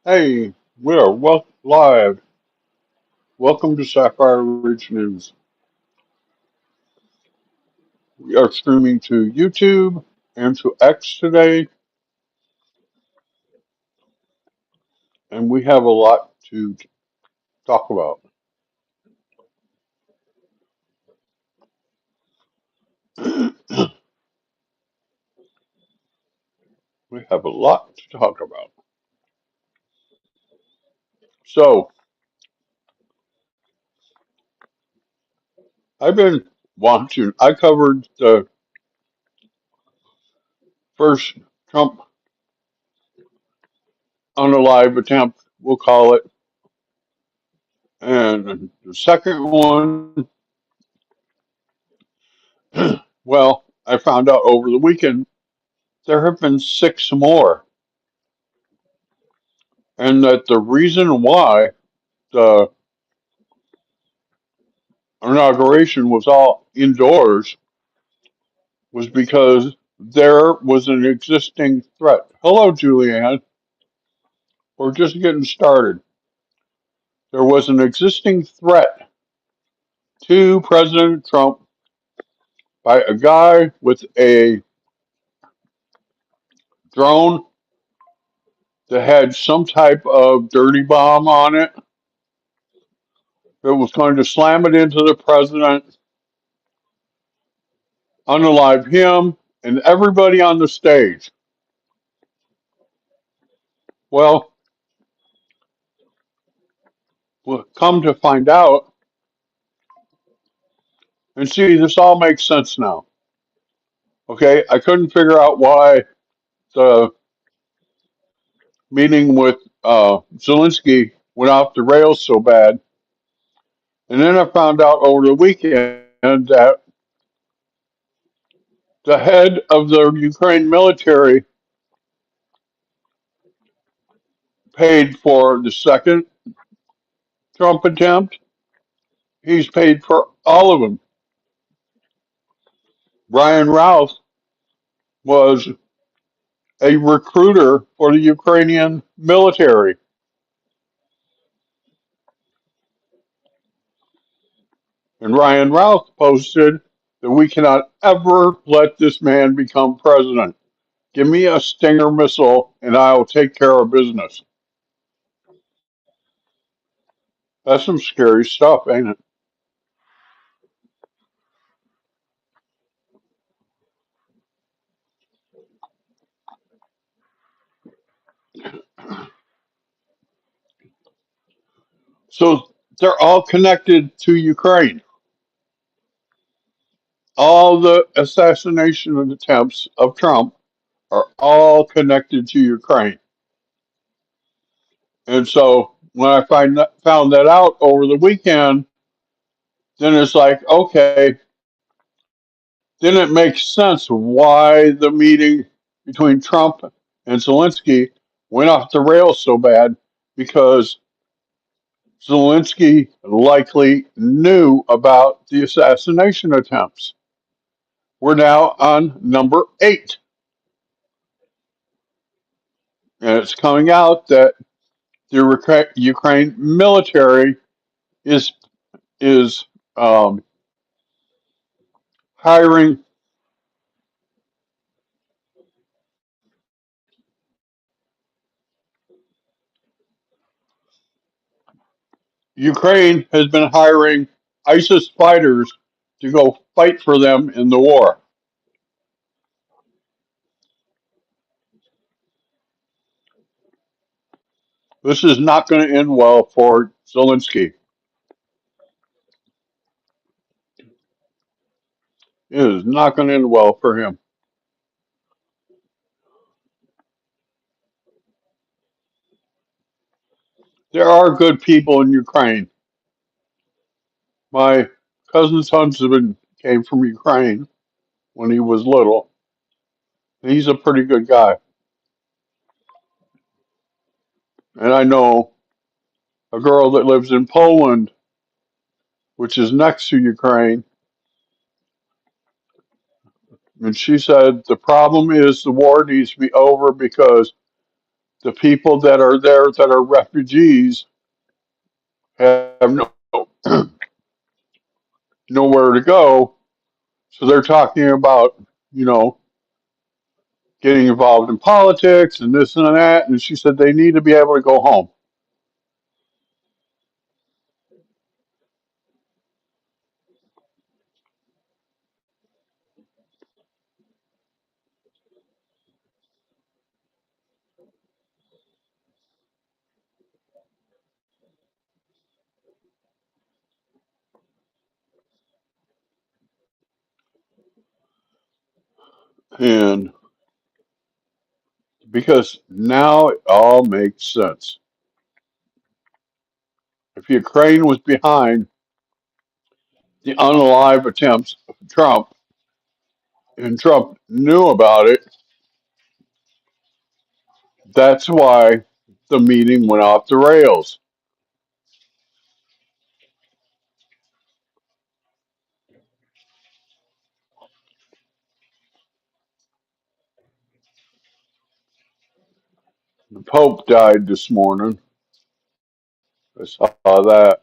Hey, we're live. Welcome to Sapphire Ridge News. We are streaming to YouTube and to X today, and we have a lot to talk about. We have a lot to talk about. So, I've been watching, I covered the first Trump Unalive attempt, we'll call it, and the second one, well, I found out over the weekend there have been six more, and that the reason why the inauguration was all indoors was because there was an existing threat. Hello, Julianne. We're just getting started. There was an existing threat to President Trump by a guy with a drone that had some type of dirty bomb on it that was going to slam it into the president, unalive him, and everybody on the stage. Well, we'll come to find out and see, this all makes sense now. Okay, I couldn't figure out why the meeting with Zelensky went off the rails so bad. And then I found out over the weekend that the head of the Ukraine military paid for the second Trump attempt. He's paid for all of them. Brian Ralph was a recruiter for the Ukrainian military. And Ryan Ralph posted that we cannot ever let this man become president. Give me a Stinger missile and I'll take care of business. That's some scary stuff, ain't it? So they're all connected to Ukraine. All the assassination attempts of Trump are all connected to Ukraine. And so when I found that out over the weekend, then it's like, okay, then it makes sense why the meeting between Trump and Zelensky went off the rails so bad, because Zelensky likely knew about the assassination attempts. We're now on number 8, and it's coming out that the Ukraine military is is um, hiring. Ukraine has been hiring ISIS fighters to go fight for them in the war. This is not going to end well for Zelensky. It is not going to end well for him. There are good people in Ukraine. My cousin's husband came from Ukraine when he was little. He's a pretty good guy. And I know a girl that lives in Poland, which is next to Ukraine, and she said the problem is the war needs to be over because The people that are there that are refugees have nowhere to go. So they're talking about, you know, getting involved in politics and this and that. And she said they need to be able to go home. And because now it all makes sense. If Ukraine was behind the unalive attempts of Trump and Trump knew about it, that's why the meeting went off the rails. The Pope died this morning. I saw that.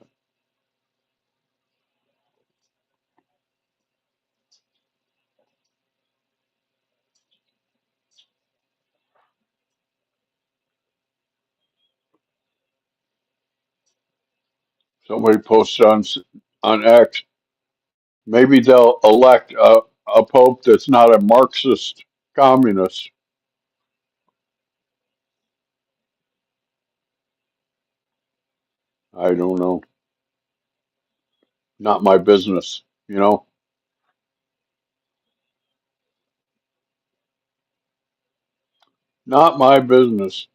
Somebody posted on X. Maybe they'll elect a pope that's not a Marxist communist. I don't know. Not my business. You know, not my business.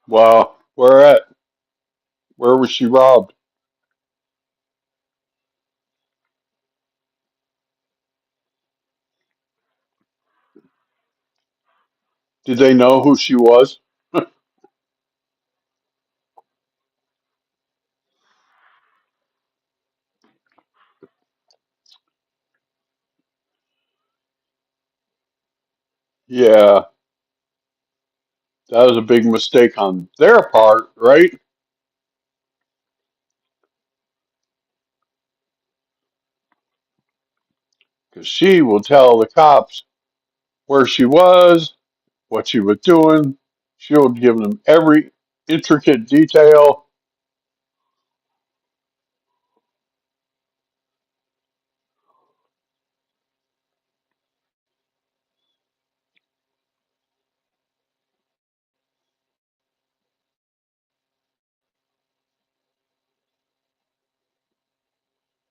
Well, where at? Where was she robbed? Did they know who she was? Yeah, that was a big mistake on their part, right? Because she will tell the cops where she was, what she was doing. She'll give them every intricate detail.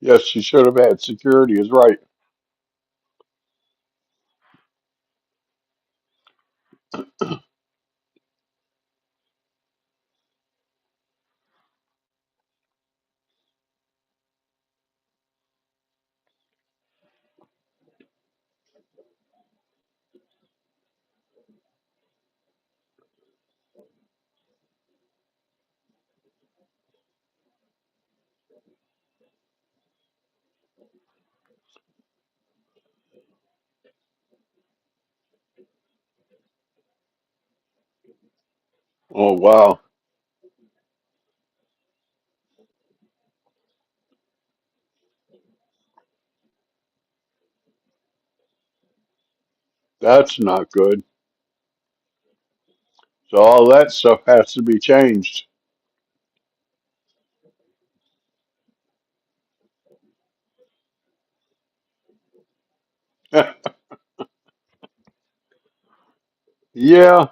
Yes, she should have had security, is right. Oh, wow. That's not good. So all that stuff has to be changed. Yeah,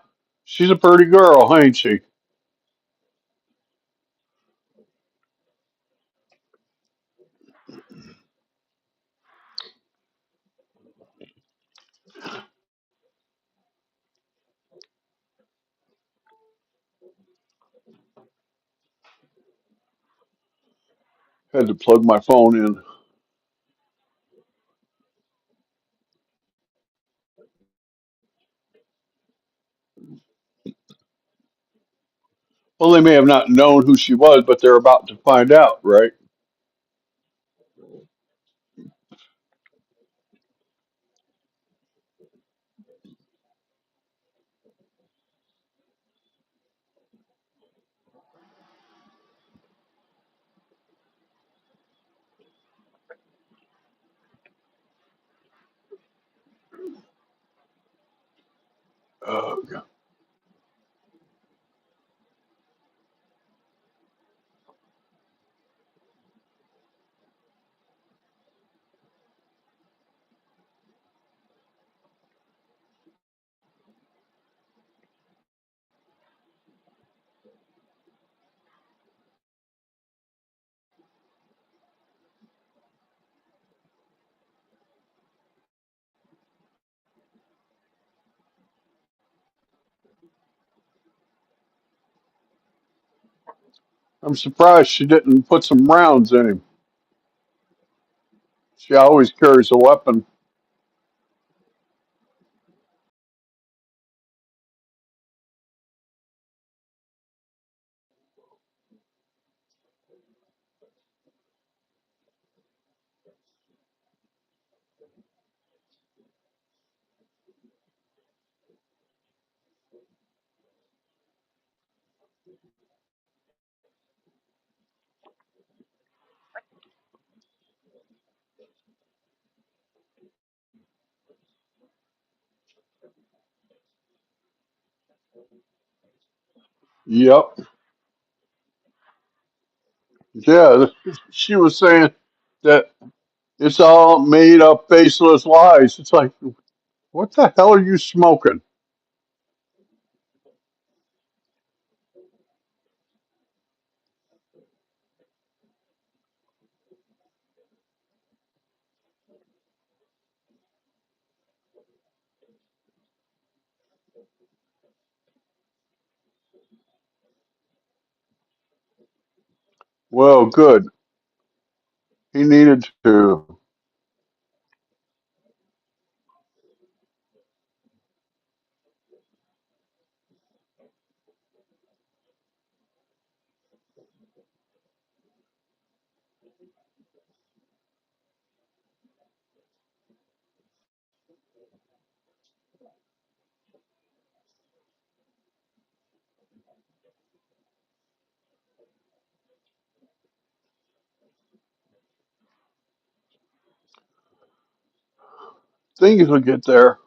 she's a pretty girl, ain't she? Had to plug my phone in. Well, they may have not known who she was, but they're about to find out, right? Yeah. I'm surprised she didn't put some rounds in him. She always carries a weapon. Yep. Yeah, she was saying that it's all made up, baseless lies. It's like, what the hell are you smoking? Well, good. He needed to. Things will get there.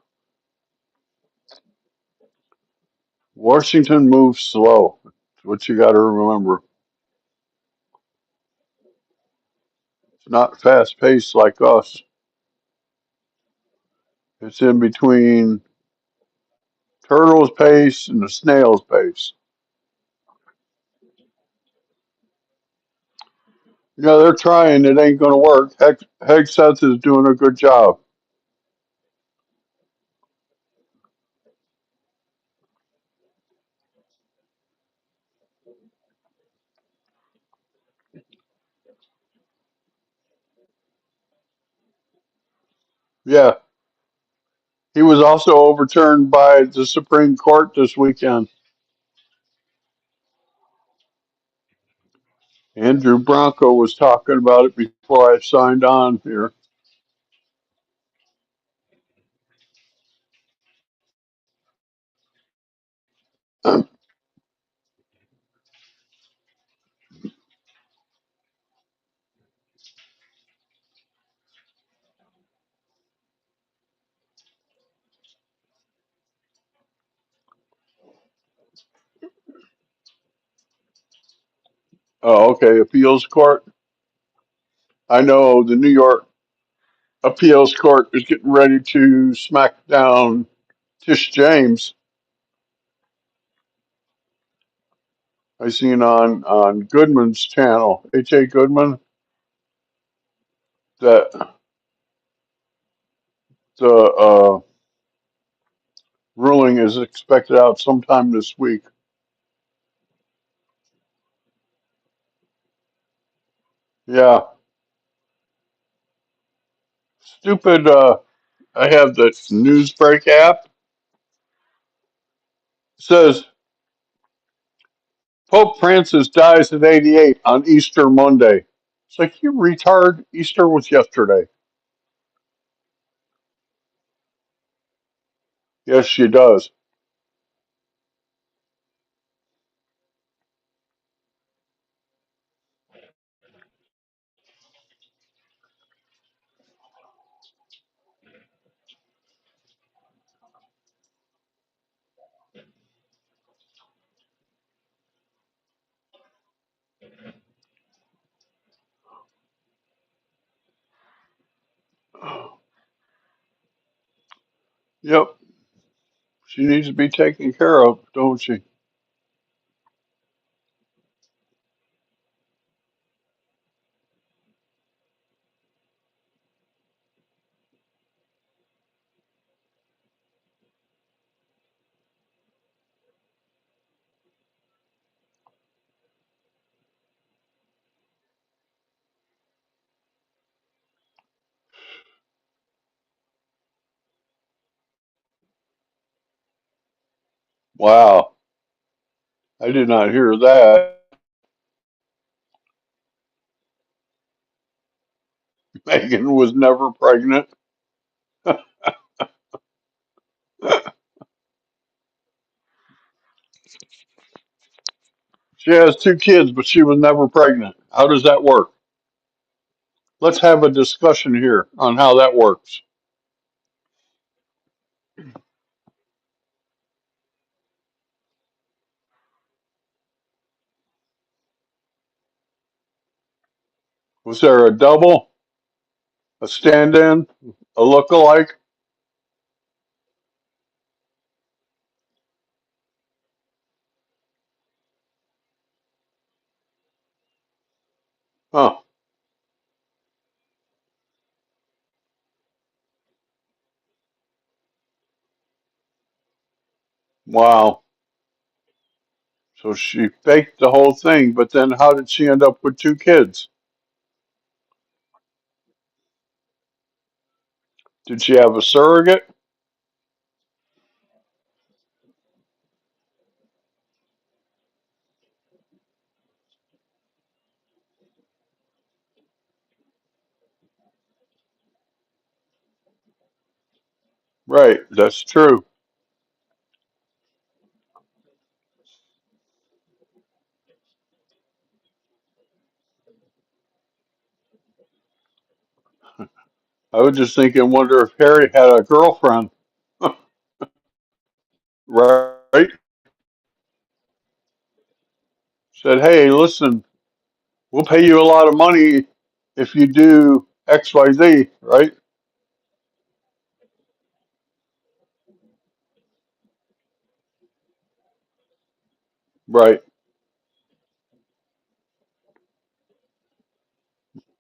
Washington moves slow. That's what you got to remember. It's not fast paced like us. It's in between turtle's pace and the snail's pace. Yeah, they're trying. It ain't going to work. Hegseth is doing a good job. Yeah, he was also overturned by the Supreme Court this weekend. Andrew Bronco was talking about it before I signed on here. Oh, okay. Appeals court. I know the New York appeals court is getting ready to smack down Tish James. I seen on Goodman's channel, H.A. Goodman, that the ruling is expected out sometime this week. Yeah, stupid. I have the Newsbreak app. Says Pope Francis dies at 88 on Easter Monday. It's like, you retard, Easter was yesterday. Yes, she does. Yep, she needs to be taken care of, don't she? Wow, I did not hear that. Megan was never pregnant. She has two kids, but she was never pregnant. How does that work? Let's have a discussion here on how that works. Was there a double, a stand-in, a look-alike? Huh. Wow. So she faked the whole thing, but then how did she end up with two kids? Did she have a surrogate? Right, that's true. I was just thinking, wonder if Harry had a girlfriend. Right? Said, hey, listen, we'll pay you a lot of money if you do XYZ, right? Right,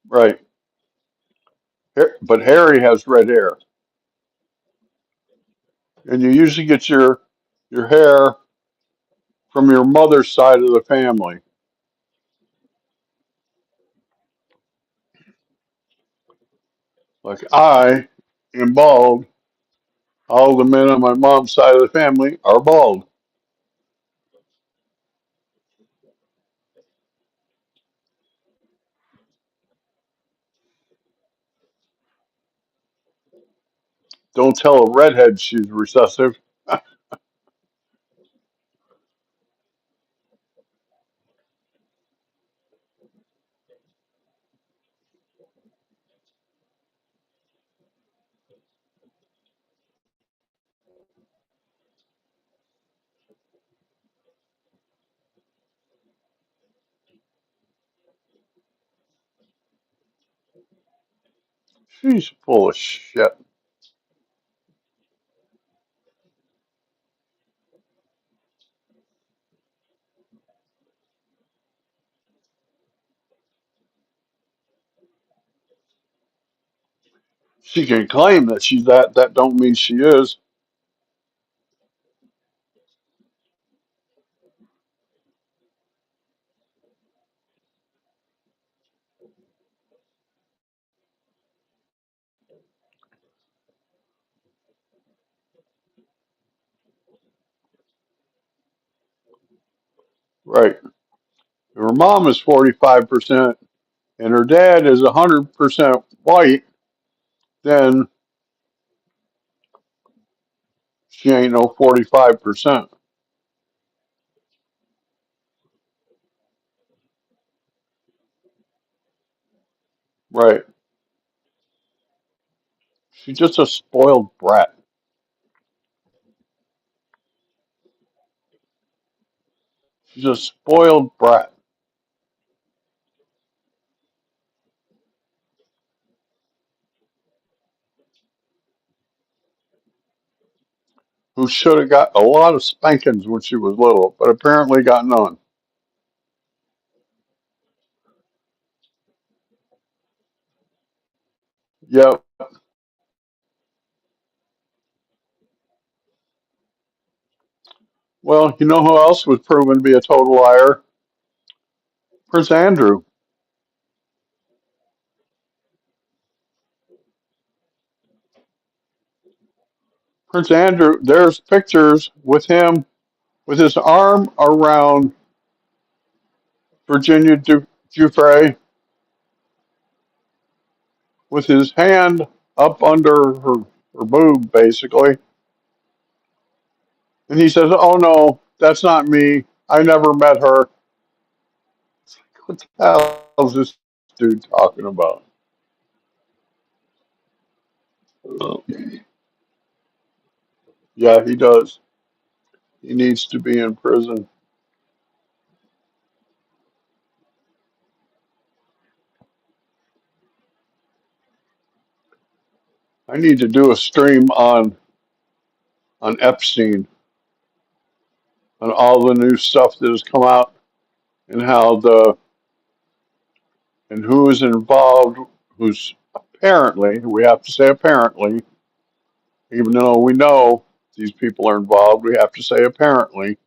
right. But Harry has red hair, and you usually get your hair from your mother's side of the family. Like, I am bald. All the men on my mom's side of the family are bald. Don't tell a redhead she's recessive. She's full of shit. She can claim that she's that. That don't mean she is. Right. Her mom is 45%, and her dad is 100% white, then she ain't no 45%. Right. She's just a spoiled brat. She's a spoiled brat who should have got a lot of spankings when she was little, but apparently got none. Yep. Well, you know who else was proven to be a total liar? Prince Andrew. Prince Andrew, there's pictures with him with his arm around Virginia Giuffre, with his hand up under her boob, basically. And he says, "Oh no, that's not me. I never met her." What the hell is this dude talking about? Uh, yeah, he does. He needs to be in prison. I need to do a stream on Epstein, on all the new stuff that has come out, and how the and who is involved, who's apparently, we have to say apparently, even though we know these people are involved, we have to say apparently,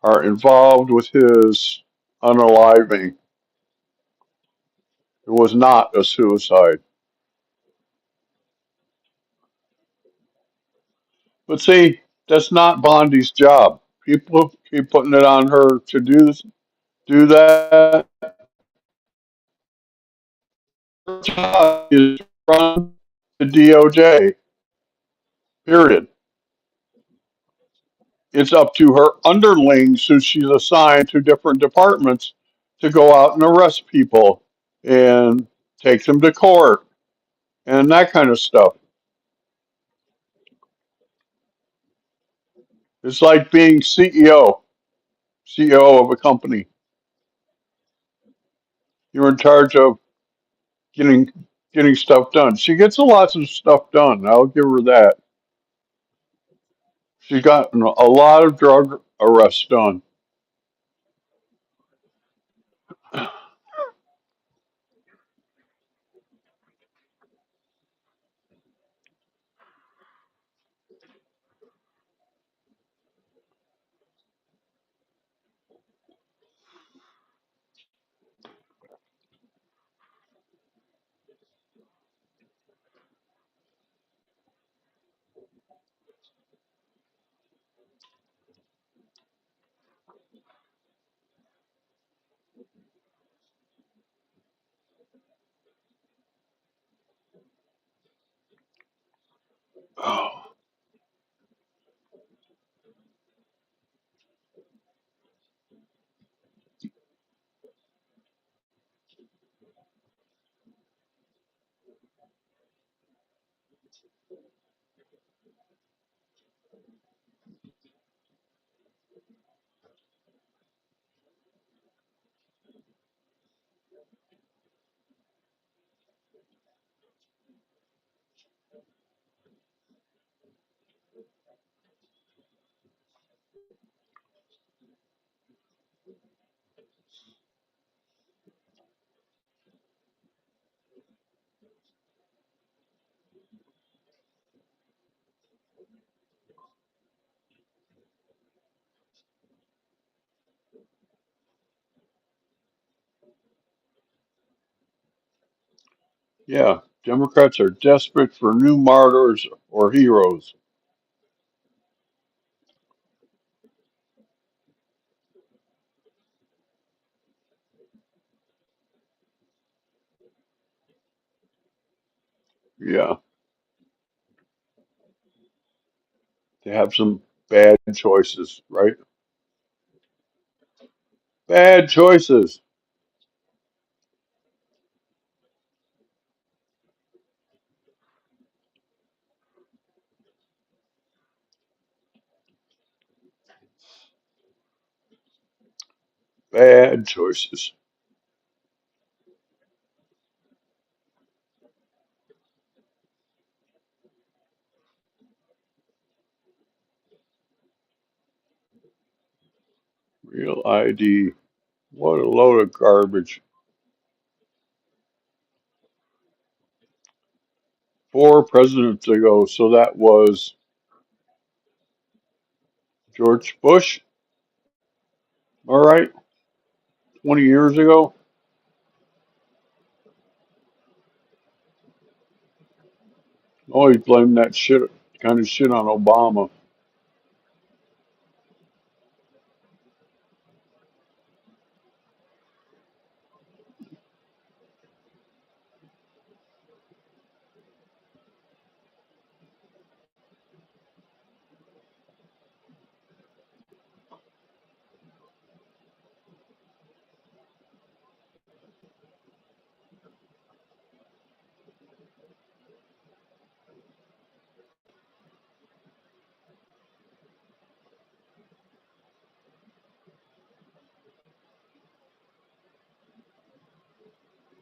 are involved with his unaliving. It was not a suicide. But see, that's not Bondi's job. People keep putting it on her to do that. Her job is to run the DOJ. Period. It's up to her underlings who she's assigned to different departments to go out and arrest people and take them to court and that kind of stuff. It's like being CEO of a company. You're in charge of getting getting stuff done. She gets a lot of stuff done. I'll give her that. She's gotten a lot of drug arrests done. Yeah, Democrats are desperate for new martyrs or heroes. Yeah, they have some bad choices, right? Bad choices. Bad choices. Real ID. What a load of garbage. 4 presidents ago, so that was George Bush. All right, 20 years ago. Always blame that shit, kind of shit on Obama.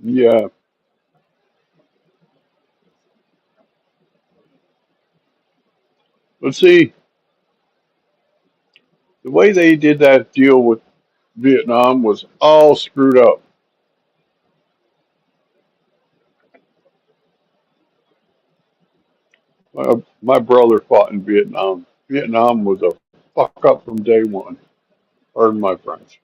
Yeah, but see, the way they did that deal with Vietnam was all screwed up. My brother fought in Vietnam. Vietnam was a fuck up from day one. Pardon my French.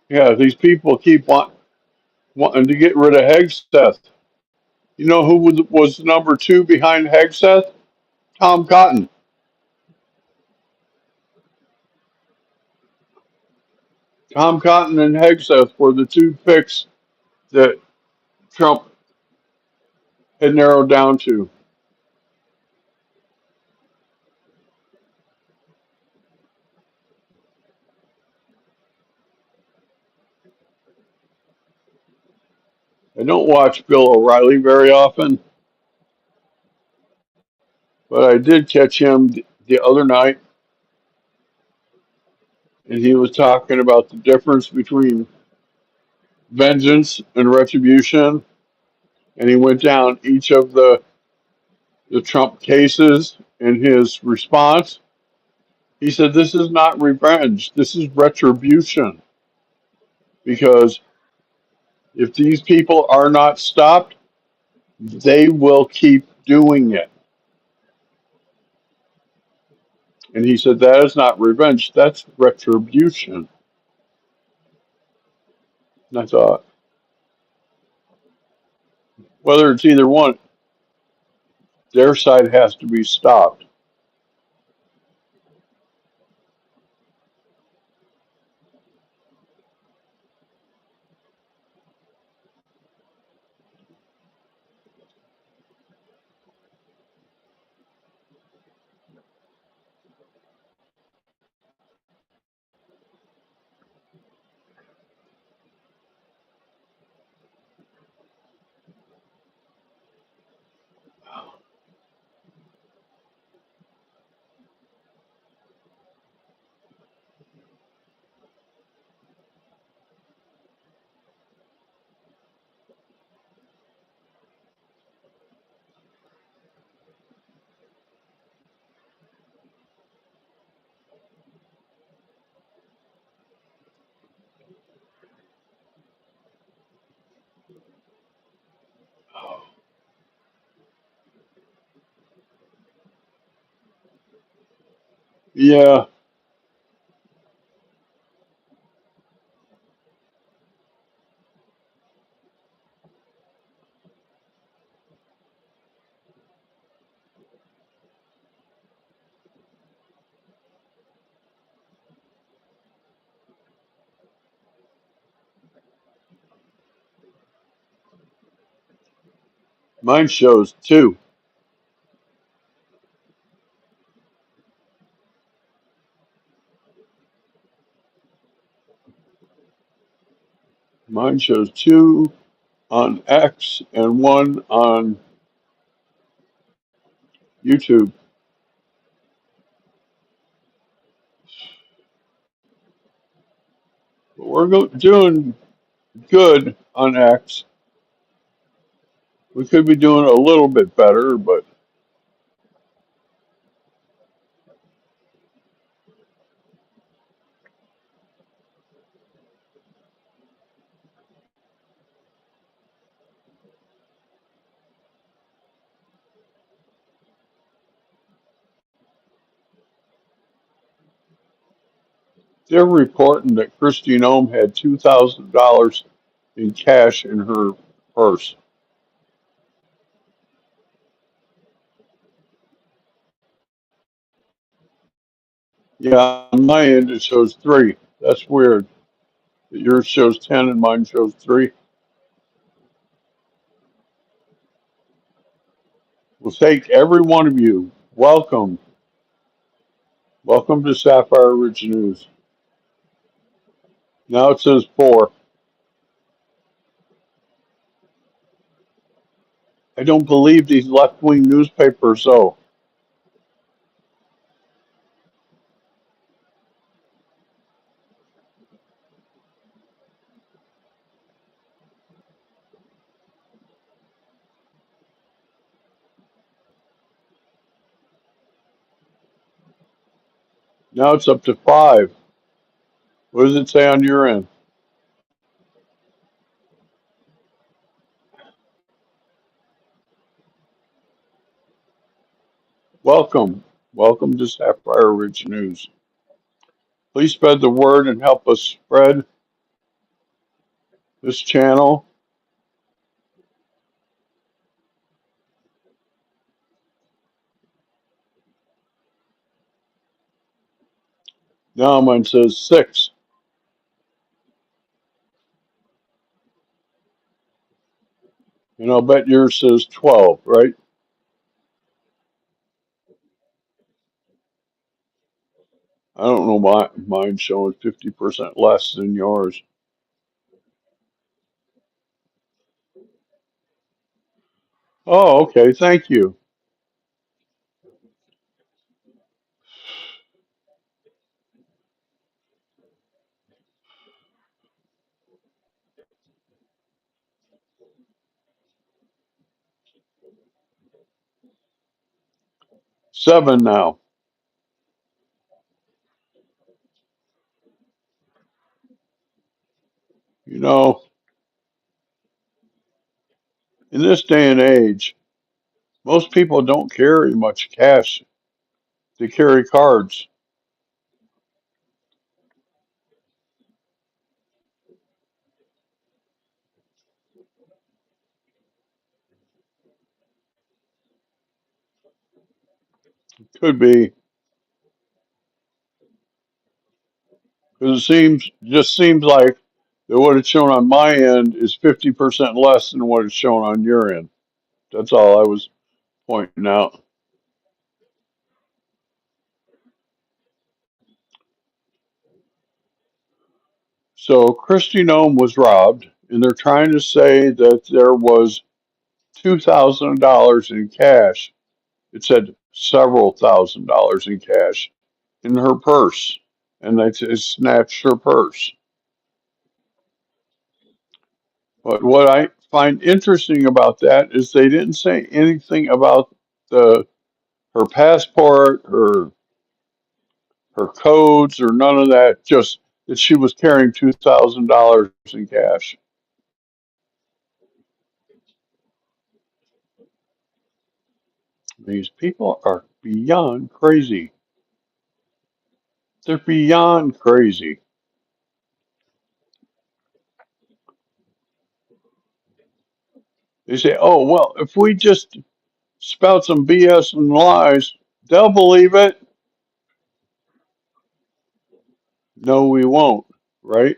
Yeah, these people keep wanting to get rid of Hegseth. You know who was number two behind Hegseth? Tom Cotton. Tom Cotton and Hegseth were the two picks that Trump had narrowed down to. I don't watch Bill O'Reilly very often, but I did catch him the other night, and he was talking about the difference between vengeance and retribution, and he went down each of the Trump cases in his response. He said, "This is not revenge. This is retribution. Because if these people are not stopped, they will keep doing it." And he said, "That is not revenge. That's retribution." And I thought, whether it's either one, their side has to be stopped. Yeah, mine shows two. Mine shows two on X and one on YouTube. But we're doing good on X. We could be doing a little bit better, but they're reporting that Christine Ohm had $2,000 in cash in her purse. Yeah, on my end it shows three. That's weird. Yours shows 10 and mine shows three. Well, thank every one of you. Welcome. Welcome to Sapphire Ridge News. Now it says four. I don't believe these left wing newspapers, though. Now it's up to five. What does it say on your end? Welcome. Welcome to Sapphire Ridge News. Please spread the word and help us spread this channel. Now mine says six. And I'll bet yours says 12, right? I don't know why mine's showing 50% less than yours. Oh, okay. Thank you. Seven now. You know, in this day and age, most people don't carry much cash. They carry cards. Could be because just seems like that what it's shown on my end is 50% less than what it's shown on your end. That's all I was pointing out. So Christy Nome was robbed, and they're trying to say that there was $2,000 in cash. It said several $1,000s in cash in her purse, and they snatched her purse. But what I find interesting about that is they didn't say anything about the her passport, her codes, or none of that. Just that she was carrying $2,000 in cash. These people are beyond crazy. They're beyond crazy. They say, oh, well, if we just spout some BS and lies, they'll believe it. No, we won't, right?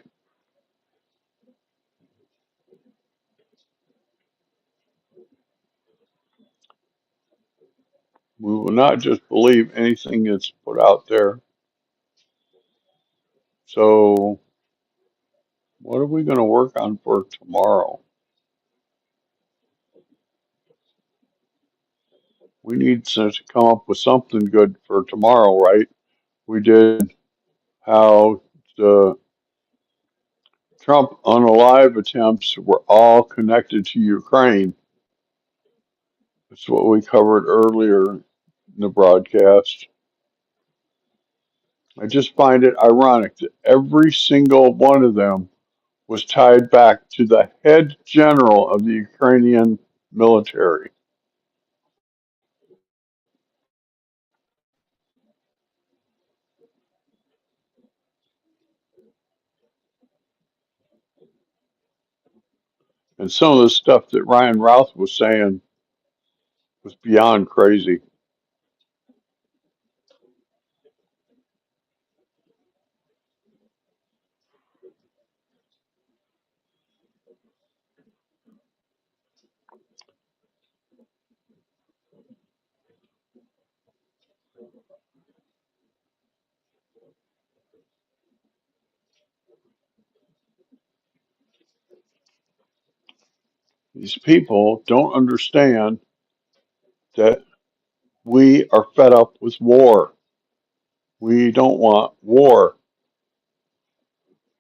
We will not just believe anything that's put out there. So, what are we going to work on for tomorrow? We need to come up with something good for tomorrow, right? We did how the Trump unalive attempts were all connected to Ukraine. That's what we covered earlier in the broadcast. I just find it ironic that every single one of them was tied back to the head general of the Ukrainian military. And some of the stuff that Ryan Routh was saying was beyond crazy. These people don't understand that we are fed up with war. We don't want war.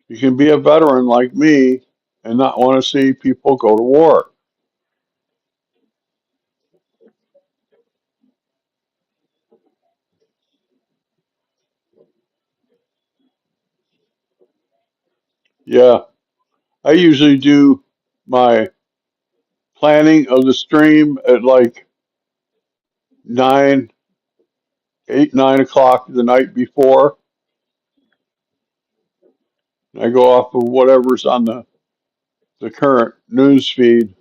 You can be a veteran like me and not want to see people go to war. Yeah, I usually do my planning of the stream at like 9, 8, 9 o'clock the night before. And I go off of whatever's on the current news feed.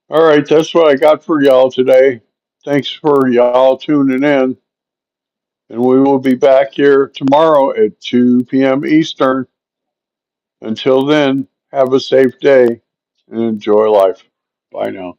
All right, that's what I got for y'all today. Thanks for y'all tuning in. And we will be back here tomorrow at 2 p.m. Eastern. Until then, have a safe day and enjoy life. Bye now.